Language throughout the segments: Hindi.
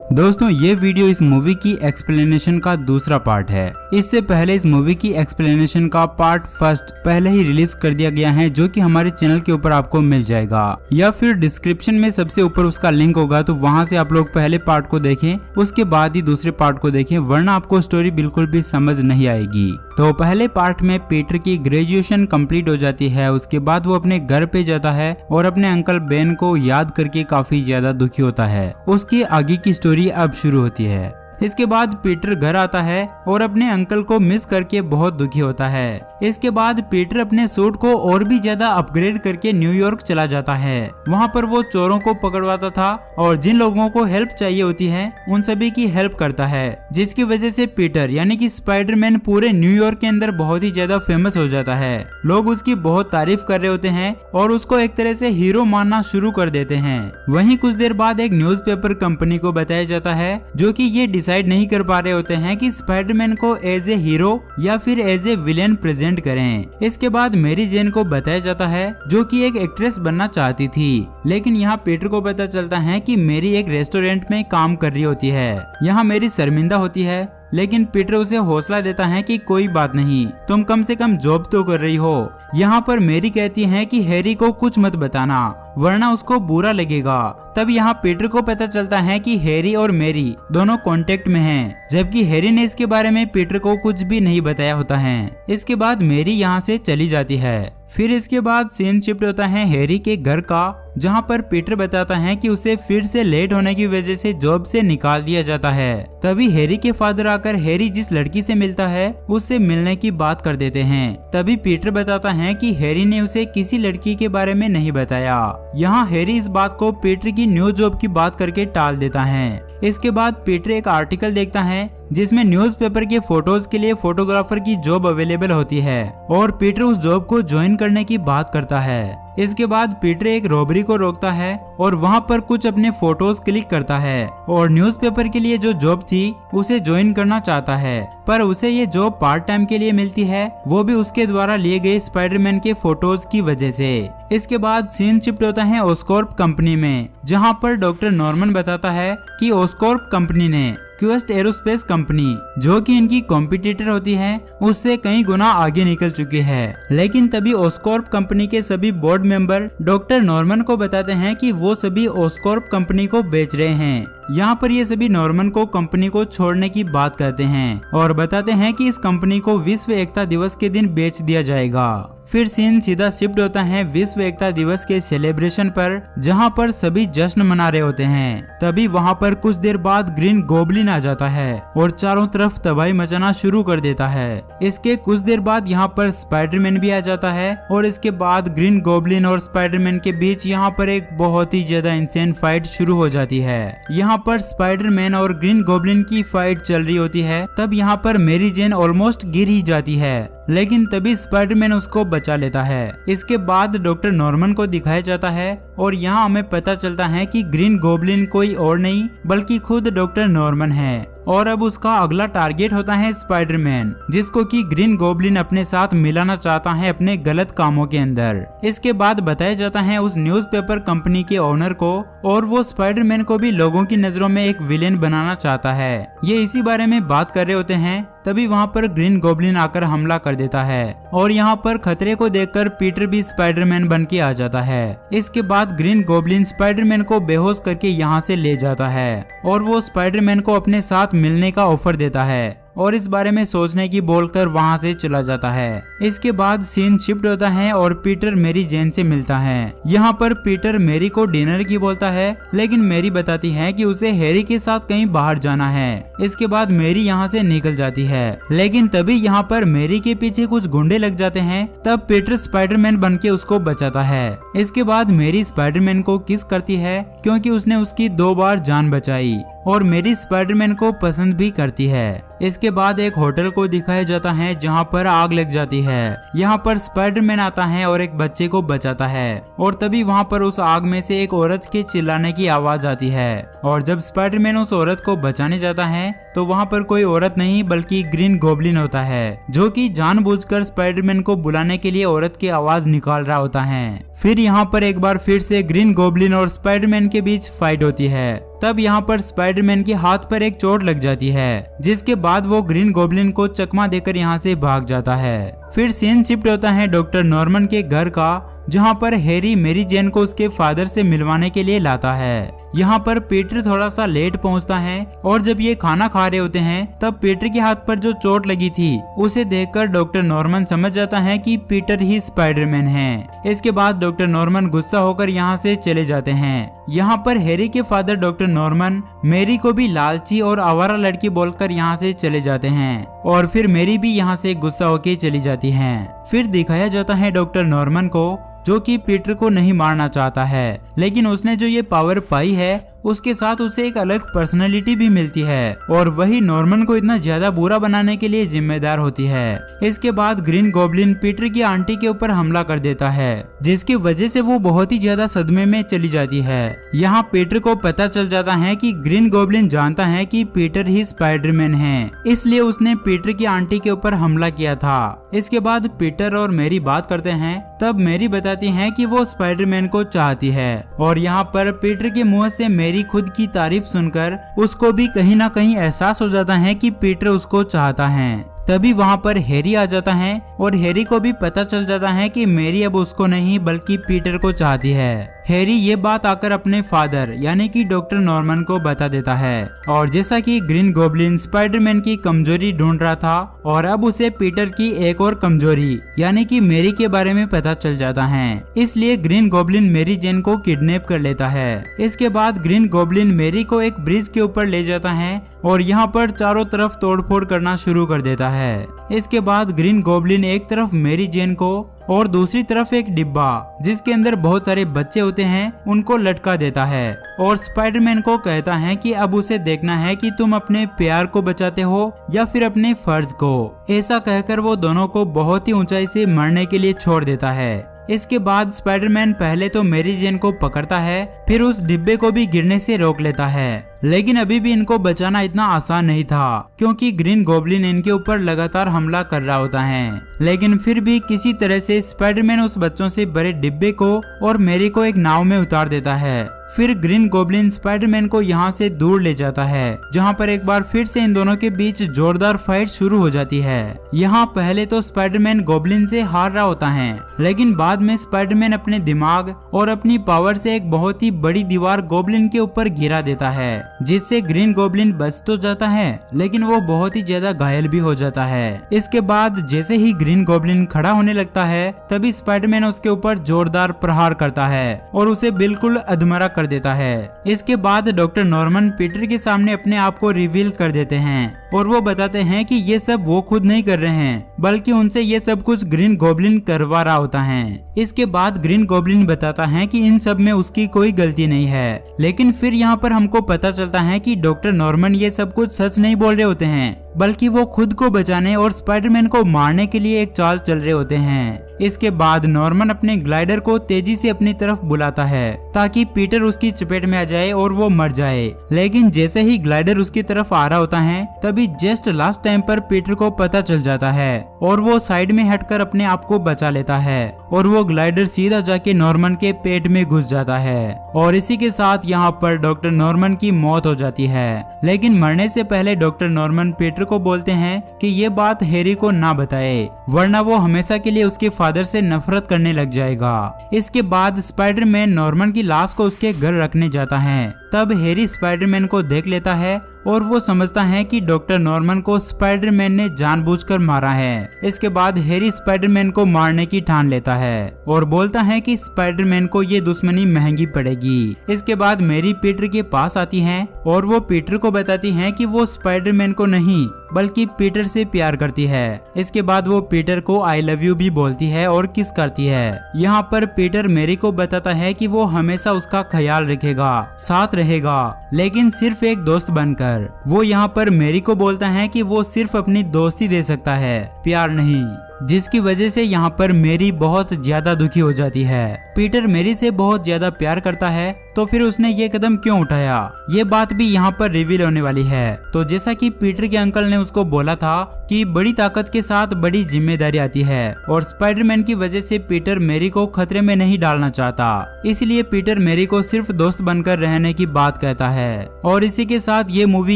दोस्तों ये वीडियो इस मूवी की एक्सप्लेनेशन का दूसरा पार्ट है। इससे पहले इस मूवी की एक्सप्लेनेशन का पार्ट फर्स्ट पहले ही रिलीज कर दिया गया है, जो कि हमारे चैनल के ऊपर आपको मिल जाएगा या फिर डिस्क्रिप्शन में सबसे ऊपर उसका लिंक होगा, तो वहां से आप लोग पहले पार्ट को देखें, उसके बाद ही दूसरे पार्ट को देखें, वरना आपको स्टोरी बिल्कुल भी समझ नहीं आएगी। तो पहले पार्ट में पीटर की ग्रेजुएशन कंप्लीट हो जाती है। उसके बाद वो अपने घर पे जाता है और अपने अंकल बेन को याद करके काफी ज्यादा दुखी होता है। उसकी आगे की स्टोरी अब शुरू होती है। इसके बाद पीटर घर आता है और अपने अंकल को मिस करके बहुत दुखी होता है। इसके बाद पीटर अपने सूट को और भी ज्यादा अपग्रेड करके न्यूयॉर्क चला जाता है। वहाँ पर वो चोरों को पकड़वाता था और जिन लोगों को हेल्प चाहिए होती है उन सभी की हेल्प करता है, जिसकी वजह से पीटर यानी कि स्पाइडरमैन पूरे न्यूयॉर्क के अंदर बहुत ही ज्यादा फेमस हो जाता है। लोग उसकी बहुत तारीफ कर रहे होते हैं और उसको एक तरह से हीरो मानना शुरू कर देते हैं। वहीं कुछ देर बाद एक न्यूज़पेपर कंपनी को बताया जाता है, जो कि ये डिसाइड नहीं कर पा रहे होते हैं कि स्पाइडरमैन को एज ए हीरो या फिर एज ए विलेन प्रेजेंट करें। इसके बाद मैरी जेन को बताया जाता है, जो कि एक एक्ट्रेस बनना चाहती थी, लेकिन यहाँ पीटर को पता चलता है कि मैरी एक रेस्टोरेंट में काम कर रही होती है। यहाँ मैरी शर्मिंदा होती है, लेकिन पीटर उसे हौसला देता है कि कोई बात नहीं, तुम कम से कम जॉब तो कर रही हो। यहाँ पर मैरी कहती है कि हैरी को कुछ मत बताना, वरना उसको बुरा लगेगा। तब यहाँ पीटर को पता चलता है कि हैरी और मैरी दोनों कांटेक्ट में हैं, जबकि हैरी ने इसके बारे में पीटर को कुछ भी नहीं बताया होता है। इसके बाद मैरी यहाँ से चली जाती है। फिर इसके बाद सीन शिफ्ट होता है हैरी के घर का, जहाँ पर पीटर बताता है कि उसे फिर से लेट होने की वजह से जॉब से निकाल दिया जाता है। तभी हैरी के फादर आकर हैरी जिस लड़की से मिलता है उससे मिलने की बात कर देते हैं। तभी पीटर बताता है कि हैरी ने उसे किसी लड़की के बारे में नहीं बताया। यहाँ हैरी इस बात को पीटर की न्यू जॉब की बात करके टाल देता है। इसके बाद पीटर एक आर्टिकल देखता है जिसमें न्यूज़पेपर के फोटोज के लिए फोटोग्राफर की जॉब अवेलेबल होती है और पीटर उस जॉब को ज्वाइन करने की बात करता है। इसके बाद पीटर एक रॉबरी को रोकता है और वहां पर कुछ अपने फोटोज क्लिक करता है और न्यूज़पेपर के लिए जो जॉब थी उसे ज्वाइन करना चाहता है, पर उसे ये जॉब पार्ट टाइम के लिए मिलती है, वो भी उसके द्वारा लिए गए स्पाइडरमैन के फोटोज की वजह से। इसके बाद सीन शिफ्ट होता है ऑस्कॉर्प कंपनी में, जहां पर डॉक्टर नॉर्मन बताता है कि ऑस्कॉर्प कंपनी ने क्वेस्ट एरोस्पेस कंपनी, जो कि इनकी कॉम्पिटिटर होती है, उससे कई गुना आगे निकल चुकी है। लेकिन तभी ऑस्कॉर्प कंपनी के सभी बोर्ड मेंबर डॉक्टर नॉर्मन को बताते हैं कि वो सभी ऑस्कॉर्प कंपनी को बेच रहे हैं। यहाँ पर ये सभी नॉर्मन को कंपनी को छोड़ने की बात करते हैं और बताते हैं कि इस कंपनी को विश्व एकता दिवस के दिन बेच दिया जाएगा। फिर सीन सीधा शिफ्ट होता है विश्व एकता दिवस के सेलिब्रेशन पर, जहां पर सभी जश्न मना रहे होते हैं। तभी वहां पर कुछ देर बाद ग्रीन गोबलिन आ जाता है और चारों तरफ तबाही मचाना शुरू कर देता है। इसके कुछ देर बाद यहाँ पर स्पाइडरमैन भी आ जाता है और इसके बाद ग्रीन गोबलिन और स्पाइडरमैन के बीच यहाँ पर एक बहुत ही ज्यादा इंसेन फाइट शुरू हो जाती है। यहाँ पर स्पाइडरमैन और ग्रीन गोबलिन की फाइट चल रही होती है। तब यहाँ पर मैरी जेन ऑलमोस्ट गिर ही जाती है, लेकिन तभी स्पाइडरमैन उसको बचा लेता है। इसके बाद डॉक्टर नॉर्मन को दिखाया जाता है और यहाँ हमें पता चलता है कि ग्रीन गोबलिन कोई और नहीं बल्कि खुद डॉक्टर नॉर्मन है और अब उसका अगला टारगेट होता है स्पाइडरमैन, जिसको कि ग्रीन गोबलिन अपने साथ मिलाना चाहता है अपने गलत कामों के अंदर। इसके बाद बताया जाता है उस न्यूज़पेपर कंपनी के ओनर को, और वो स्पाइडरमैन को भी लोगों की नजरों में एक विलेन बनाना चाहता है। ये इसी बारे में बात कर रहे होते हैं, तभी वहाँ पर ग्रीन गोबलिन आकर हमला कर देता है और यहाँ पर खतरे को देखकर पीटर भी स्पाइडरमैन बन के आ जाता है। इसके बाद ग्रीन गोबलिन स्पाइडरमैन को बेहोश करके यहाँ से ले जाता है और वो स्पाइडरमैन को अपने साथ मिलने का ऑफर देता है और इस बारे में सोचने की बोलकर वहां से चला जाता है। इसके बाद सीन शिफ्ट होता है और पीटर मैरी जेन से मिलता है। यहाँ पर पीटर मैरी को डिनर की बोलता है, लेकिन मैरी बताती है कि उसे हैरी के साथ कहीं बाहर जाना है। इसके बाद मैरी यहाँ से निकल जाती है, लेकिन तभी यहाँ पर मैरी के पीछे कुछ गुंडे लग जाते हैं। तब पीटर स्पाइडरमैन बन के उसको बचाता है। इसके बाद मैरी स्पाइडरमैन को किस करती है, क्योंकि उसने उसकी 2 बार जान बचाई और मैरी स्पाइडरमैन को पसंद भी करती है। इसके बाद एक होटल को दिखाया जाता है जहाँ पर आग लग जाती है। यहाँ पर स्पाइडरमैन आता है और एक बच्चे को बचाता है और तभी वहाँ पर उस आग में से एक औरत के चिल्लाने की आवाज आती है और जब स्पाइडरमैन उस औरत को बचाने जाता है तो वहाँ पर कोई औरत नहीं बल्कि ग्रीन गोबलिन होता है, जो कि जानबूझकर स्पाइडरमैन को बुलाने के लिए औरत की आवाज निकाल रहा होता है। फिर यहाँ पर एक बार फिर से ग्रीन गोब्लिन और स्पाइडरमैन के बीच फाइट होती है। तब यहाँ पर स्पाइडरमैन के हाथ पर एक चोट लग जाती है, जिसके बाद वो ग्रीन गोब्लिन को चकमा देकर यहाँ से भाग जाता है। फिर सीन शिफ्ट होता है डॉक्टर नॉर्मन के घर का, जहाँ पर हैरी मेरी जेन को उसके फादर से मिलवाने के लिए लाता है। यहाँ पर पीटर थोड़ा सा लेट पहुँचता है और जब ये खाना खा रहे होते हैं तब पीटर के हाथ पर जो चोट लगी थी उसे देखकर डॉक्टर नॉर्मन समझ जाता है कि पीटर ही स्पाइडरमैन है। इसके बाद डॉक्टर नॉर्मन गुस्सा होकर यहाँ से चले जाते हैं। यहाँ पर हैरी के फादर डॉक्टर नॉर्मन मेरी को भी लालची और आवारा लड़की बोलकर यहाँ से चले जाते हैं और फिर मेरी भी यहाँ से गुस्सा होकर चली जाती है। फिर दिखाया जाता है डॉक्टर नॉर्मन को, जो कि पीटर को नहीं मारना चाहता है, लेकिन उसने जो ये पावर पाई है उसके साथ उसे एक अलग पर्सनालिटी भी मिलती है और वही नॉर्मन को इतना ज्यादा बुरा बनाने के लिए जिम्मेदार होती है। इसके बाद ग्रीन गोब्लिन पीटर की आंटी के ऊपर हमला कर देता है, जिसकी वजह से वो बहुत ही ज्यादा सदमे में चली जाती है। यहाँ पीटर को पता चल जाता है कि ग्रीन गोब्लिन जानता है कि पीटर ही स्पाइडरमैन है, इसलिए उसने पीटर की आंटी के ऊपर हमला किया था। इसके बाद पीटर और मेरी बात करते हैं, तब मेरी बताती है कि वो स्पाइडरमैन को चाहती है और यहाँ पर पीटर के मुंह से मेरी खुद की तारीफ सुनकर उसको भी कहीं ना कहीं एहसास हो जाता है कि पीटर उसको चाहता है। तभी वहाँ पर हैरी आ जाता है और हैरी को भी पता चल जाता है कि मेरी अब उसको नहीं बल्कि पीटर को चाहती है। हैरी ये बात आकर अपने फादर यानी कि डॉक्टर नॉर्मन को बता देता है और जैसा कि ग्रीन गोब्लिन स्पाइडरमैन की कमजोरी ढूंढ रहा था और अब उसे पीटर की एक और कमजोरी यानी कि मेरी के बारे में पता चल जाता है, इसलिए ग्रीन गोब्लिन मेरी जेन को किडनैप कर लेता है। इसके बाद ग्रीन गोब्लिन मेरी को एक ब्रिज के ऊपर ले जाता है और यहाँ पर चारों तरफ तोड़फोड़ करना शुरू कर देता है। इसके बाद ग्रीन गोब्लिन एक तरफ मेरी जेन को और दूसरी तरफ एक डिब्बा जिसके अंदर बहुत सारे बच्चे होते हैं उनको लटका देता है और स्पाइडरमैन को कहता है कि अब उसे देखना है कि तुम अपने प्यार को बचाते हो या फिर अपने फर्ज को। ऐसा कहकर वो दोनों को बहुत ही ऊंचाई से मरने के लिए छोड़ देता है। इसके बाद स्पाइडरमैन पहले तो मेरी जेन को पकड़ता है, फिर उस डिब्बे को भी गिरने से रोक लेता है, लेकिन अभी भी इनको बचाना इतना आसान नहीं था क्योंकि ग्रीन गोब्लिन इनके ऊपर लगातार हमला कर रहा होता है। लेकिन फिर भी किसी तरह से स्पाइडरमैन उस बच्चों से भरे डिब्बे को और मेरी को एक नाव में उतार देता है। फिर ग्रीन गोब्लिन स्पाइडरमैन को यहाँ से दूर ले जाता है, जहाँ पर एक बार फिर से इन दोनों के बीच जोरदार फाइट शुरू हो जाती है। यहाँ पहले तो स्पाइडरमैन गोब्लिन से हार रहा होता है, लेकिन बाद में स्पाइडरमैन अपने दिमाग और अपनी पावर से एक बहुत ही बड़ी दीवार गोब्लिन के ऊपर गिरा देता है, जिससे ग्रीन गोब्लिन बच तो जाता है लेकिन वो बहुत ही ज्यादा घायल भी हो जाता है। इसके बाद जैसे ही ग्रीन गोब्लिन खड़ा होने लगता है तभी स्पाइडरमैन उसके ऊपर जोरदार प्रहार करता है और उसे बिल्कुल अधमरा कर देता है। इसके बाद डॉक्टर नॉर्मन पीटर के सामने अपने आप को रिवील कर देते हैं और वो बताते हैं कि ये सब वो खुद नहीं कर रहे हैं बल्कि उनसे ये सब कुछ ग्रीन गोब्लिन करवा रहा होता है। इसके बाद ग्रीन गोब्लिन बताता है कि इन सब में उसकी कोई गलती नहीं है, लेकिन फिर यहाँ पर हमको पता चलता है कि डॉक्टर नॉर्मन ये सब कुछ सच नहीं बोल रहे होते हैं बल्कि वो खुद को बचाने और स्पाइडरमैन को मारने के लिए एक चाल चल रहे होते हैं। इसके बाद नॉर्मन अपने ग्लाइडर को तेजी से अपनी तरफ बुलाता है ताकि पीटर उसकी चपेट में आ जाए और वो मर जाए, लेकिन जैसे ही ग्लाइडर उसकी तरफ आ रहा होता है तभी जस्ट लास्ट टाइम पर पीटर को पता चल जाता है और वो साइड में हटकर अपने आप को बचा लेता है और वो ग्लाइडर सीधा जाके नॉर्मन के पेट में घुस जाता है और इसी के साथ यहाँ पर डॉक्टर नॉर्मन की मौत हो जाती है। लेकिन मरने से पहले डॉक्टर नॉर्मन पीटर को बोलते हैं कि ये बात हैरी को ना बताए वरना वो हमेशा के लिए उसके फादर से नफरत करने लग जाएगा। इसके बाद स्पाइडरमैन नॉर्मन की लाश को उसके घर रखने जाता है। तब हैरी स्पाइडरमैन को देख लेता है और वो समझता है कि डॉक्टर नॉर्मन को स्पाइडरमैन ने जानबूझकर मारा है। इसके बाद हैरी स्पाइडरमैन को मारने की ठान लेता है और बोलता है कि स्पाइडरमैन को ये दुश्मनी महंगी पड़ेगी। इसके बाद मेरी पीटर के पास आती है और वो पीटर को बताती है कि वो स्पाइडरमैन को नहीं बल्कि पीटर से प्यार करती है। इसके बाद वो पीटर को आई लव यू भी बोलती है और किस करती है। यहाँ पर पीटर मेरी को बताता है कि वो हमेशा उसका ख्याल रखेगा, साथ रहेगा, लेकिन सिर्फ एक दोस्त बनकर। वो यहाँ पर मेरी को बोलता है कि वो सिर्फ अपनी दोस्ती दे सकता है, प्यार नहीं। जिसकी वजह से यहाँ पर मैरी बहुत ज्यादा दुखी हो जाती है। पीटर मैरी से बहुत ज्यादा प्यार करता है, तो फिर उसने ये कदम क्यों उठाया, ये बात भी यहाँ पर रिवील होने वाली है। तो जैसा कि पीटर के अंकल ने उसको बोला था कि बड़ी ताकत के साथ बड़ी जिम्मेदारी आती है, और स्पाइडरमैन की वजह से पीटर मैरी को खतरे में नहीं डालना चाहता, इसलिए पीटर मैरी को सिर्फ दोस्त बनकर रहने की बात कहता है। और इसी के साथ ये मूवी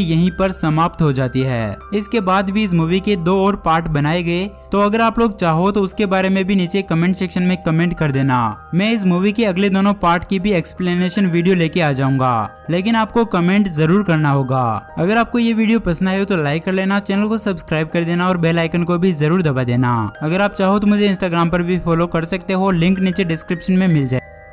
यहीं पर समाप्त हो जाती है। इसके बाद भी इस मूवी के 2 और पार्ट बनाए गए, तो अगर आप लोग चाहो तो उसके बारे में भी नीचे कमेंट सेक्शन में कमेंट कर देना। मैं इस मूवी के अगले दोनों पार्ट की भी एक्सप्लेनेशन वीडियो लेके आ जाऊंगा, लेकिन आपको कमेंट जरूर करना होगा। अगर आपको ये वीडियो पसंद आए तो लाइक कर लेना, चैनल को सब्सक्राइब कर देना और बेल आइकन को भी जरूर दबा देना। अगर आप चाहो तो मुझे इंस्टाग्राम पर भी फॉलो कर सकते हो, लिंक नीचे डिस्क्रिप्शन में मिल जाए।